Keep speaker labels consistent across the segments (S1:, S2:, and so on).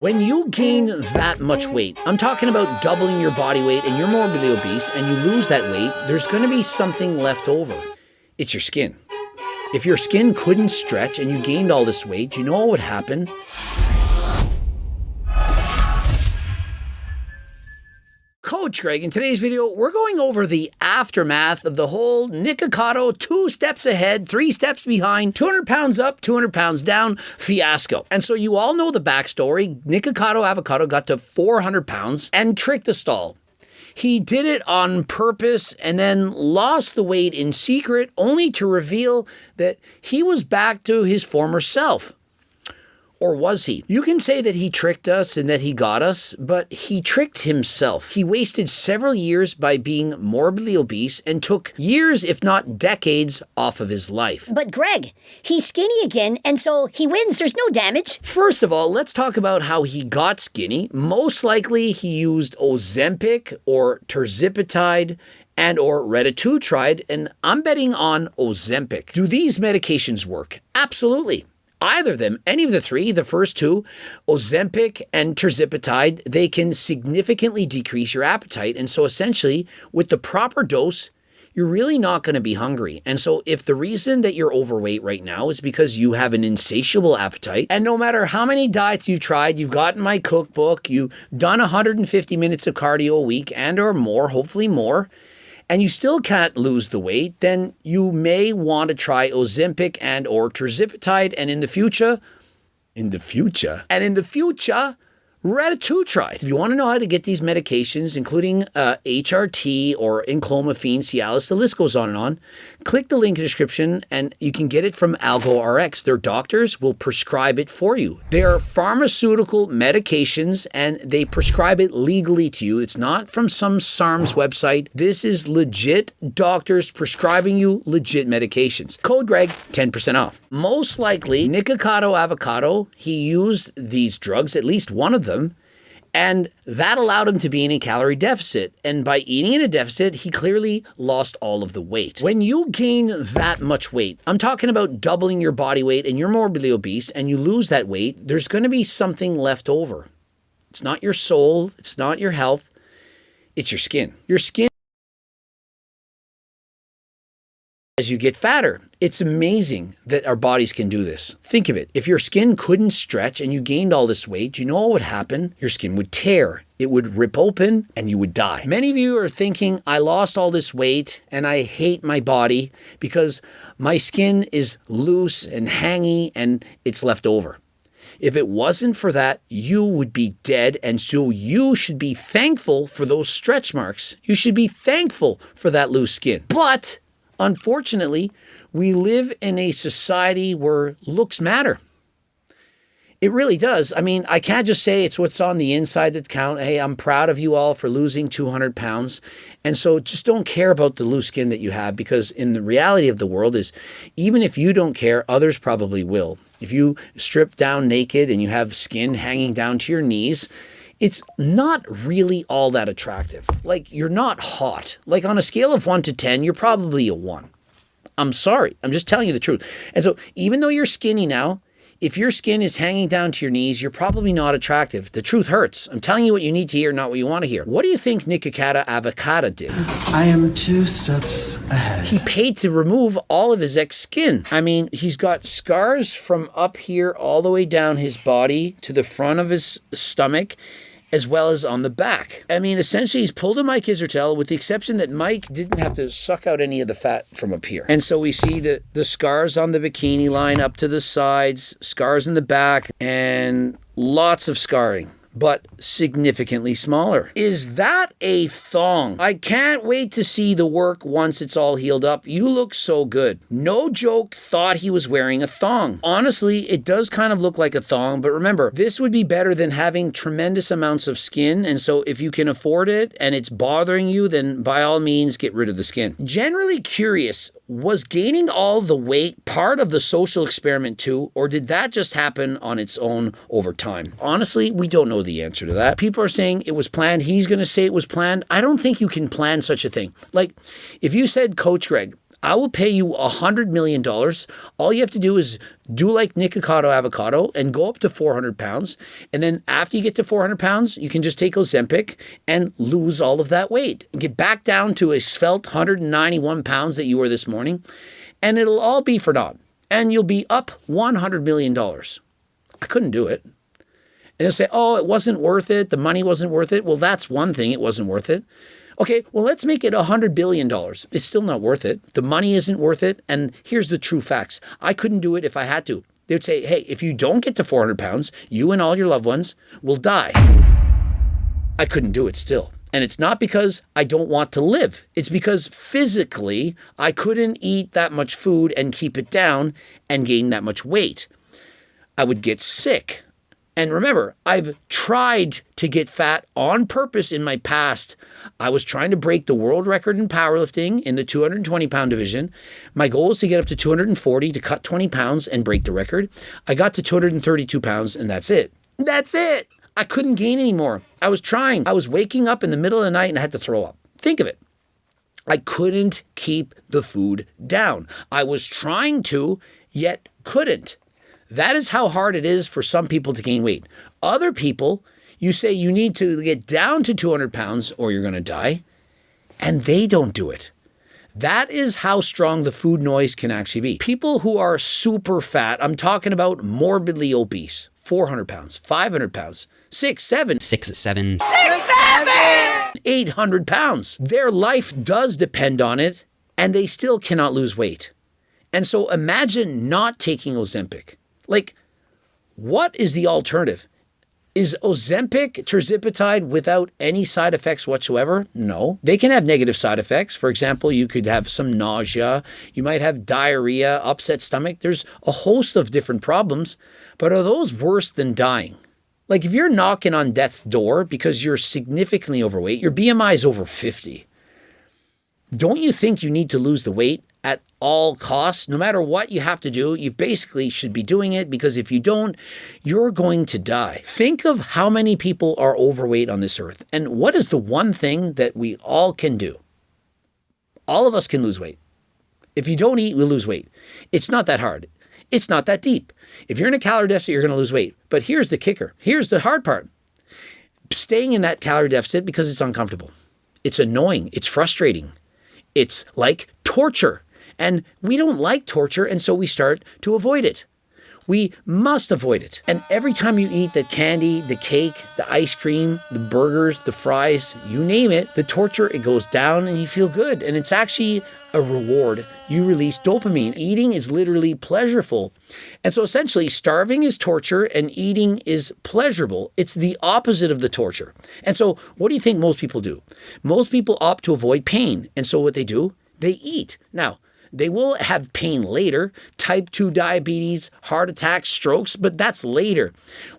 S1: When you gain that much weight, I'm talking about doubling your body weight and you're morbidly obese and you lose that weight, there's going to be something left over. It's your skin. If your skin couldn't stretch and you gained all this weight, you know what would happen? Coach Greg, in today's video, we're going over the aftermath of the whole Nikocado 2 steps ahead, 3 steps behind, 200 pounds up, 200 pounds down fiasco. And so you all know the backstory. Nikocado Avocado got to 400 pounds and tricked the stall. He did it on purpose and then lost the weight in secret, only to reveal that he was back to his former self. Or was he? You can say that he tricked us and that he got us, but he tricked himself. He wasted several years by being morbidly obese and took years, if not decades, off of his life.
S2: But Greg, he's skinny again, and so he wins. There's no damage.
S1: First of all, let's talk about how he got skinny. Most likely, he used Ozempic or Tirzepatide and or retatrutide, and I'm betting on Ozempic. Do these medications work? Absolutely. Either of them, any of the three, the first two, Ozempic and Tirzepatide, they can significantly decrease your appetite. And so essentially, with the proper dose, you're really not going to be hungry. And so if the reason that you're overweight right now is because you have an insatiable appetite, and no matter how many diets you've tried, you've gotten my cookbook, you've done 150 minutes of cardio a week and or more, hopefully more, and you still can't lose the weight, then you may want to try Ozempic and or Tirzepatide, and in the future, retatrutide. If you want to know how to get these medications, including HRT or enclomiphene, Cialis, the list goes on and on, click the link in the description and you can get it from AlgoRx. Their doctors will prescribe it for you. They are pharmaceutical medications and they prescribe it legally to you. It's not from some SARM's website. This is legit doctors prescribing you legit medications. Code Greg, 10% off. Most likely, Nikocado Avocado, he used these drugs, at least one of them, and that allowed him to be in a calorie deficit. And by eating in a deficit, he clearly lost all of the weight. When you gain that much weight, I'm talking about doubling your body weight and you're morbidly obese and you lose that weight, there's going to be something left over. It's not your soul. It's not your health. It's your skin. Your skin as you get fatter. It's amazing that our bodies can do this. Think of it. If your skin couldn't stretch and you gained all this weight, you know what would happen? Your skin would tear. It would rip open and you would die. Many of you are thinking, I lost all this weight and I hate my body because my skin is loose and hangy and it's left over. If it wasn't for that, you would be dead, and so you should be thankful for those stretch marks. You should be thankful for that loose skin. But unfortunately, we live in a society where looks matter. It really does. I mean, I can't just say it's what's on the inside that counts. Hey, I'm proud of you all for losing 200 pounds. And so just don't care about the loose skin that you have, because in the reality of the world is, even if you don't care, others probably will. If you strip down naked and you have skin hanging down to your knees, it's not really all that attractive. Like, you're not hot. Like, on a scale of 1 to 10, you're probably a 1. I'm sorry. I'm just telling you the truth. And so even though you're skinny now, if your skin is hanging down to your knees, you're probably not attractive. The truth hurts. I'm telling you what you need to hear, not what you want to hear. What do you think Nikocado Avocado did?
S3: I am 2 steps ahead.
S1: He paid to remove all of his ex-skin. I mean, he's got scars from up here all the way down his body to the front of his stomach, as well as on the back. I mean, essentially, he's pulled a Mike Israetel, with the exception that Mike didn't have to suck out any of the fat from up here. And so we see the scars on the bikini line up to the sides, scars in the back, and lots of scarring, but significantly smaller. Is that a thong? I can't wait to see the work once it's all healed up. You look so good. No joke, thought he was wearing a thong. Honestly, it does kind of look like a thong, but remember, this would be better than having tremendous amounts of skin, and so if you can afford it and it's bothering you, then by all means, get rid of the skin. Generally curious, was gaining all the weight part of the social experiment too, or did that just happen on its own over time? Honestly, we don't know the answer to that. People are saying it was planned. He's going to say it was planned. I don't think you can plan such a thing. Like, if you said, Coach Greg, I will pay you $100 million. All you have to do is do like Nikocado Avocado and go up to 400 pounds. And then after you get to 400 pounds, you can just take Ozempic and lose all of that weight. Get back down to a svelte 191 pounds that you were this morning. And it'll all be for naught. And you'll be up $100 million. I couldn't do it. And they'll say, oh, it wasn't worth it. The money wasn't worth it. Well, that's one thing. It wasn't worth it. Okay, well, let's make it $100 billion. It's still not worth it. The money isn't worth it. And here's the true facts. I couldn't do it if I had to. They would say, hey, if you don't get to 400 pounds, you and all your loved ones will die. I couldn't do it still. And it's not because I don't want to live. It's because physically I couldn't eat that much food and keep it down and gain that much weight. I would get sick. And remember, I've tried to get fat on purpose in my past. I was trying to break the world record in powerlifting in the 220-pound division. My goal was to get up to 240 to cut 20 pounds and break the record. I got to 232 pounds, and that's it. That's it. I couldn't gain anymore. I was trying. I was waking up in the middle of the night and I had to throw up. Think of it. I couldn't keep the food down. I was trying to, yet couldn't. That is how hard it is for some people to gain weight. Other people, you say you need to get down to 200 pounds or you're going to die, and they don't do it. That is how strong the food noise can actually be. People who are super fat, I'm talking about morbidly obese, 400 pounds, 500 pounds, 6'7", 800 pounds. Their life does depend on it, and they still cannot lose weight. And so imagine not taking Ozempic. Like, what is the alternative? Is Ozempic tirzepatide without any side effects whatsoever? No. They can have negative side effects. For example, you could have some nausea. You might have diarrhea, upset stomach. There's a host of different problems. But are those worse than dying? Like if you're knocking on death's door because you're significantly overweight, your BMI is over 50. Don't you think you need to lose the weight at all costs? No matter what you have to do, you basically should be doing it, because if you don't, you're going to die. Think of how many people are overweight on this earth. And what is the one thing that we all can do? All of us can lose weight. If you don't eat, we'll lose weight. It's not that hard. It's not that deep. If you're in a calorie deficit, you're going to lose weight. But here's the kicker. Here's the hard part. Staying in that calorie deficit because it's uncomfortable. It's annoying. It's frustrating. It's like torture. And we don't like torture, and so we start to avoid it. We must avoid it. And every time you eat the candy, the cake, the ice cream, the burgers, the fries, you name it, the torture, it goes down and you feel good. And it's actually a reward. You release dopamine. Eating is literally pleasurable. And so essentially, starving is torture and eating is pleasurable. It's the opposite of the torture. And so what do you think most people do? Most people opt to avoid pain. And so what they do, they eat. Now, they will have pain later, type 2 diabetes, heart attacks, strokes, but that's later.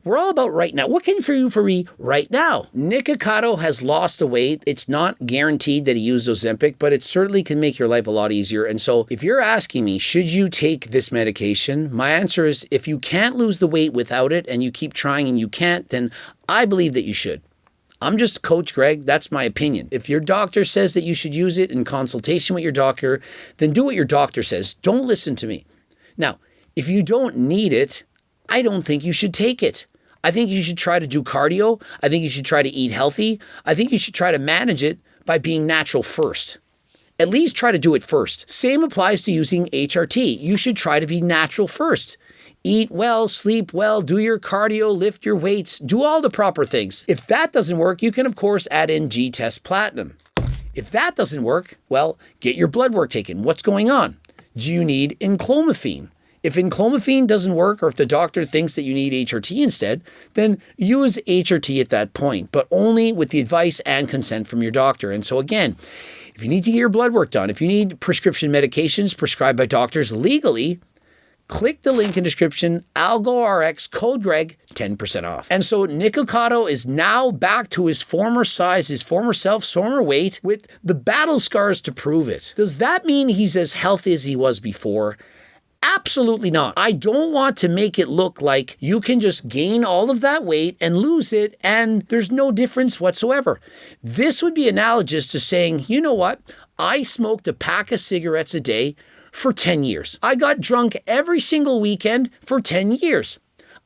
S1: We're all about right now. What can you do for me right now? Nikocado has lost the weight. It's not guaranteed that he used Ozempic, but it certainly can make your life a lot easier. And so if you're asking me, should you take this medication? My answer is, if you can't lose the weight without it and you keep trying and you can't, then I believe that you should. I'm just Coach Greg. That's my opinion. If your doctor says that you should use it in consultation with your doctor, then do what your doctor says. Don't listen to me. Now, if you don't need it, I don't think you should take it. I think you should try to do cardio. I think you should try to eat healthy. I think you should try to manage it by being natural first. At least try to do it first. Same applies to using HRT. You should try to be natural first. Eat well, sleep well, do your cardio, lift your weights, do all the proper things. If that doesn't work, you can, of course, add in G-Test Platinum. If that doesn't work, well, get your blood work taken. What's going on? Do you need enclomiphene? If enclomiphene doesn't work, or if the doctor thinks that you need HRT instead, then use HRT at that point, but only with the advice and consent from your doctor. And so again, if you need to get your blood work done, if you need prescription medications prescribed by doctors legally, click the link in description, AlgoRx, code Greg, 10% off. And so Nikocado is now back to his former size, his former self, former weight, with the battle scars to prove it. Does that mean he's as healthy as he was before? Absolutely not. I don't want to make it look like you can just gain all of that weight and lose it and there's no difference whatsoever. This would be analogous to saying, you know what? I smoked a pack of cigarettes a day for 10 years. I got drunk every single weekend for 10 years.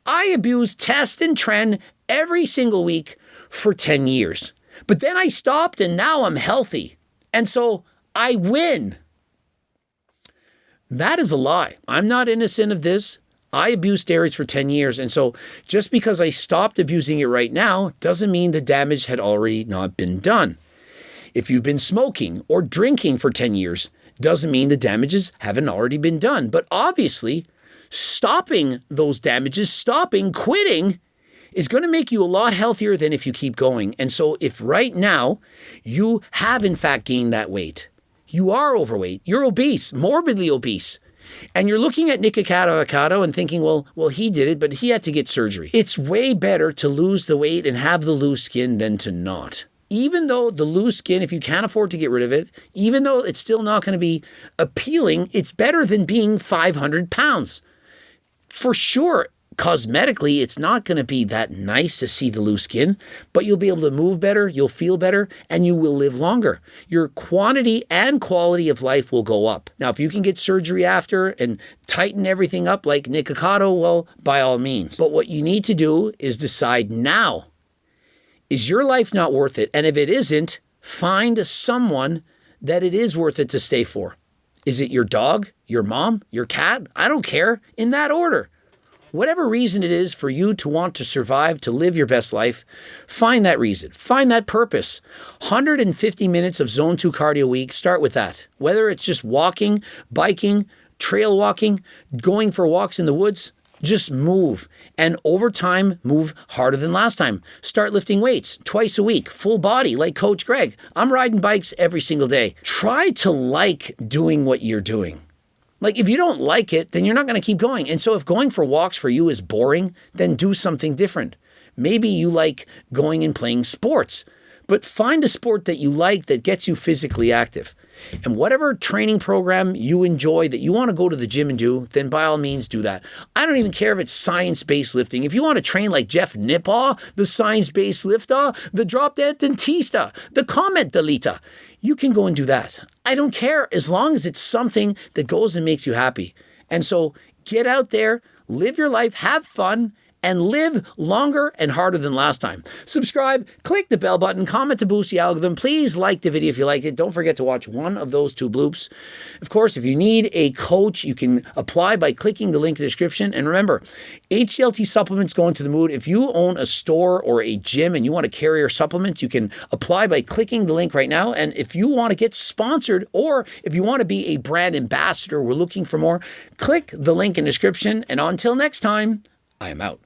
S1: I abused test and trend every single week for 10 years. But then I stopped and now I'm healthy. And so I win. That is a lie. I'm not innocent of this. I abused steroids for 10 years. And so just because I stopped abusing it right now doesn't mean the damage had already not been done. If you've been smoking or drinking for 10 years, doesn't mean the damages haven't already been done. But obviously, stopping those damages, quitting, is going to make you a lot healthier than if you keep going. And so if right now you have in fact gained that weight, you are overweight, you're obese, morbidly obese, and you're looking at Nikocado Avocado and thinking, well, he did it, but he had to get surgery. It's way better to lose the weight and have the loose skin than to not. Even though the loose skin, if you can't afford to get rid of it, even though it's still not going to be appealing, it's better than being 500 pounds. For sure, cosmetically, it's not going to be that nice to see the loose skin, but you'll be able to move better, you'll feel better, and you will live longer. Your quantity and quality of life will go up. Now, if you can get surgery after and tighten everything up like Nikocado, well, by all means. But what you need to do is decide now, is your life not worth it? And if it isn't, find someone that it is worth it to stay for. Is it your dog, your mom, your cat? I don't care. In that order. Whatever reason it is for you to want to survive, to live your best life, find that reason. Find that purpose. 150 minutes of Zone 2 cardio a week, start with that. Whether it's just walking, biking, trail walking, going for walks in the woods, just move. And over time, move harder than last time. Start lifting weights twice a week, full body, like Coach Greg. I'm riding bikes every single day. Try to like doing what you're doing. Like, if you don't like it, then you're not going to keep going. And so if going for walks for you is boring, then do something different. Maybe you like going and playing sports, but find a sport that you like that gets you physically active. And whatever training program you enjoy that you want to go to the gym and do, then by all means do that. I don't even care if it's science-based lifting. If you want to train like Jeff Nipaw, the science-based lifter, the drop-dead dentista, the comment deleter, you can go and do that. I don't care as long as it's something that goes and makes you happy. And so get out there, live your life, have fun, and live longer and harder than last time. Subscribe, click the bell button, comment to boost the algorithm. Please like the video if you like it. Don't forget to watch one of those 2 bloops. Of course, if you need a coach, you can apply by clicking the link in the description. And remember, HLT supplements go into the mood. If you own a store or a gym and you want to carry your supplements, you can apply by clicking the link right now. And if you want to get sponsored or if you want to be a brand ambassador, we're looking for more, click the link in the description. And until next time, I am out.